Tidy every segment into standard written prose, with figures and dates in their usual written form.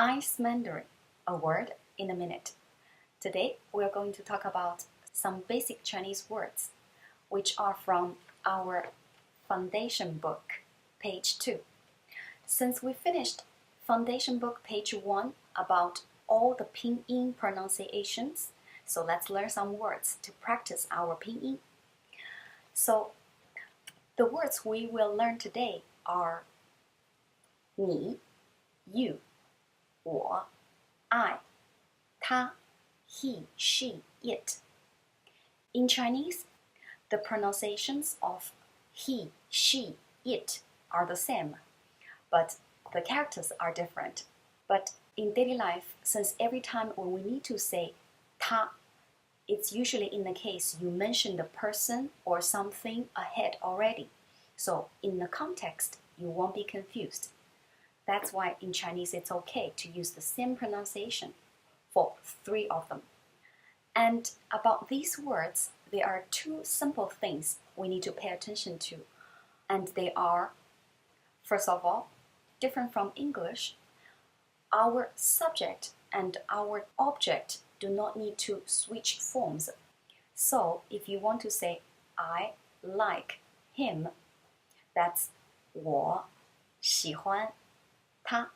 I.C.E Mandarin, a word in a minute. Today we're going to talk about some basic Chinese words, which are from our foundation book, page 2. Since we finished foundation book page 1 about all the pinyin pronunciations, so let's learn some words to practice our pinyin. So the words we will learn today are 你, you, 我, I, 他, he, she, it. In Chinese, the pronunciations of he, she, it are the same, but the characters are different. But in daily life, since every time when we need to say 他, it's usually in the case you mention the person or something ahead already. So in the context, you won't be confused. That's why in Chinese it's okay to use the same pronunciation for 3 of them. And about these words, there are 2 simple things we need to pay attention to. And they are, first of all, different from English, our subject and our object do not need to switch forms. So if you want to say I like him, that's 我喜欢他.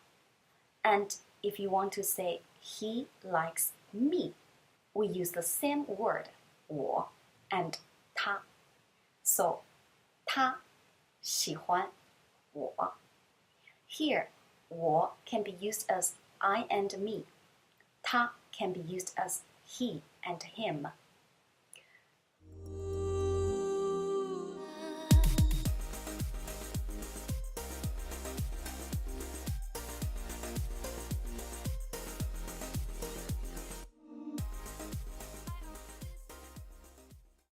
And if you want to say he likes me, we use the same word 我 and 他. So 他喜欢我. Here, 我 can be used as I and me. 他 can be used as he and him.